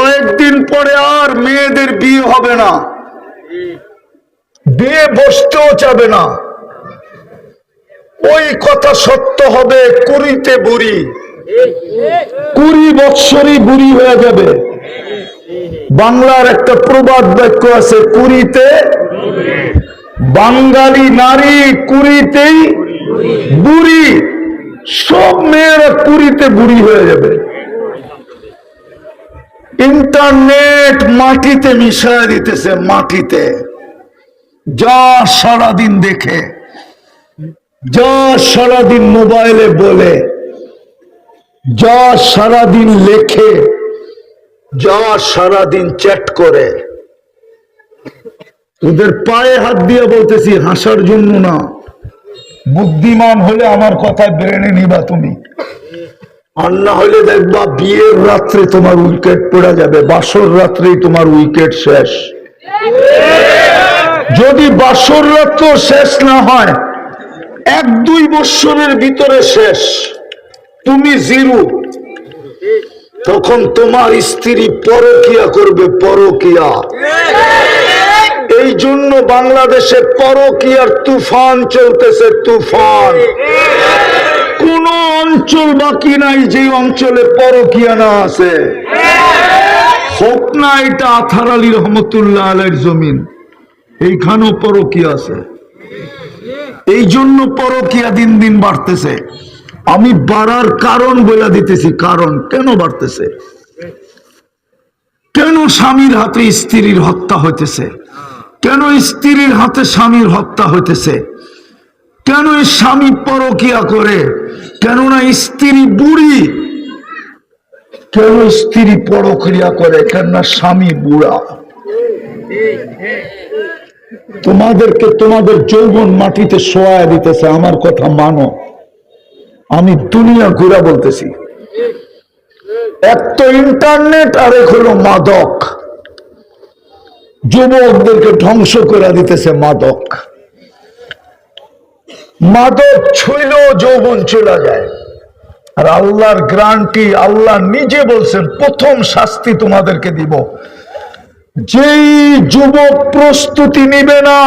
কয়েকদিন পরে আর মেয়েদের বিয়ে হবে না, বিয়ে বসতেও চাবে না। ওই কথা সত্য হবে, 20-তে বুড়ি, 20 বৎসরই বুড়ি হয়ে যাবে। বাংলার একটা প্রবাদ বাক্য আছে, 20-তে বাঙালি নারী 20-তেই বুড়ি। সব মেয়েরা 20-তে বুড়ি হয়ে যাবে। ইন্টারনেট মাটিতে মিশিয়ে দিতেছে, মাটিতে। যা সারাদিন দেখে, যা সারাদিন মোবাইলে বলে, যা সারাদিন লেখে, যা সারাদিন চ্যাট করে, ওদের পায়ে হাত দিয়ে বলতেছি, হাসার জন্য না। বুদ্ধিমান হলে আমার কথা ব্রেনে নিবা তুমি, আর না হলে দেখবা বিয়ের রাত্রে তোমার উইকেট পড়ে যাবে, বাসর রাত্রেই তোমার উইকেট শেষ। যদি বাসর রাত্র শেষ না হয়, 1-2 বৎসরের ভিতরে শেষ, তুমি জিরো। তখন তোমার স্ত্রী পরকিয়া করবে, পরকিয়া। এই জন্য বাংলাদেশে পরকিয়ার তুফান চলতেছে, তুফান। কোন অঞ্চল বাকি নাই যে অঞ্চলে পরকিয়া না আছে। হোক না এটা আথার আলী রহমতুল্লাহ আলাইহির জমিন, এইখানেও পরকিয়া আছে। এই জন্য পরকিয়া দিন দিন বাড়তেছে। আমি বাড়ার কারণ বলে দিতেছি, কারণ কেন বাড়তেছে, কেন স্বামীর হাতে স্ত্রীর হত্যা হইতেছে, কেন স্ত্রীর হাতে স্বামীর হত্যা হইতেছে, কেন স্বামী পরকিয়া করে, কেননা স্ত্রী বুড়ি, কেন স্ত্রী পরকিয়া করে, কেননা স্বামী বুড়া। তোমাদেরকে তোমাদের যৌবন মাটিতে শোয়া দিতেছে। আমার কথা মানো, আমি দুনিয়া ঘুরা বলতেছি। এক তো ইন্টারনেট, আর এক হলো মাদক। যুবকদেরকে ধ্বংস করে দিতেছে মাদক। মাদক ছুঁইলেও যৌবন চলে যায়। আর আল্লাহর গ্যারান্টি, আল্লাহ নিজে বলছেন, প্রথম শাস্তি তোমাদেরকে দিব, যেই যুবক প্রস্তুতি নিবে না,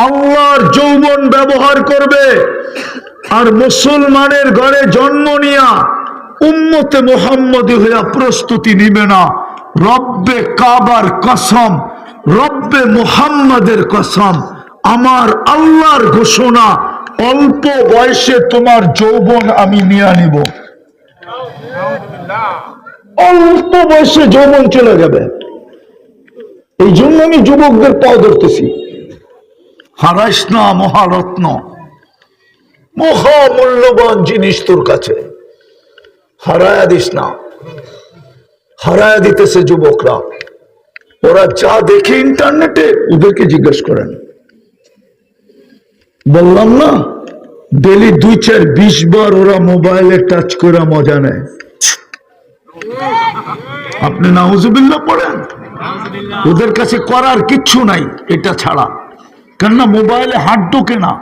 আল্লাহর যৌবন ব্যবহার করবে, আর মুসলমানের ঘরে জন্ম নিয়া উম্মতে মুহাম্মদী হইয়া প্রস্তুতি নিবে না, রব্বে কাবার কসম, রব্বে মুহাম্মাদের কসম, আমার আল্লাহর ঘোষণা, অল্প বয়সে তোমার যৌবন আমি নিয়ে নিব। অল্প বয়সে যৌবন চলে যাবে। এই জন্য আমি যুবকদের পাও ধরতেছি, হারাইস না মহারত্ন, মহামূল্যবান জিনিস তোর কাছে, হারায়া দিস না। হারায়া দিতেছে যুবকরা। ওরা যা দেখে ইন্টারনেটে, ওদেরকে জিজ্ঞেস করেন। বললাম না, ডেলি 2-4-20 বার ওরা মোবাইলে টাচ করে মজা নেয়। আপনি নাউজুবিল্লাহ পড়েন। ওদের কাছে করার কিচ্ছু নাই এটা ছাড়া, কেননা মোবাইলে হাত ঢোকে না।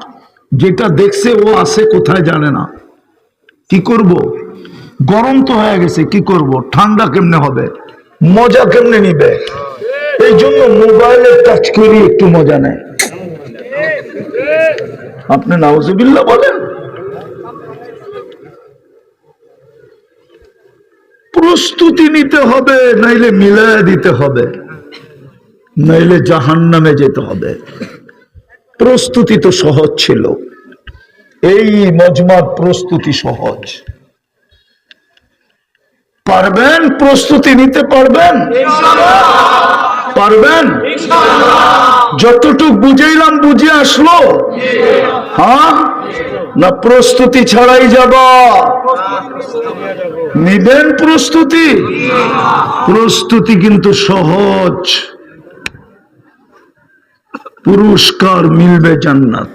যেটা দেখছে ও আছে কোথায় জানে না। কি করব, গরম তো হয়ে গেছে, কি করব, ঠান্ডা কেমনে হবে, মজা কেমনে নিবে, এই জন্য মোবাইলে টাচ করি একটু মজা নেয়। আপনি নাউজুবিল্লাহ বলেন। প্রস্তুতি নিতে হবে, নাইলে মিলায়া দিতে হবে, নাইলে জাহান্নামে যেতে হবে। প্রস্তুতি তো সহজ ছিল, এই মজমার প্রস্তুতি সহজ। পারবেন প্রস্তুতি নিতে? পারবেন? পারবেন? যতটুক বুঝাইলাম বুঝে আসলো? হ্যাঁ না প্রস্তুতি ছাড়াই যাবা? নিবেন প্রস্তুতি? প্রস্তুতি কিন্তু সহজ, পুরস্কার মিলবে জান্নাত।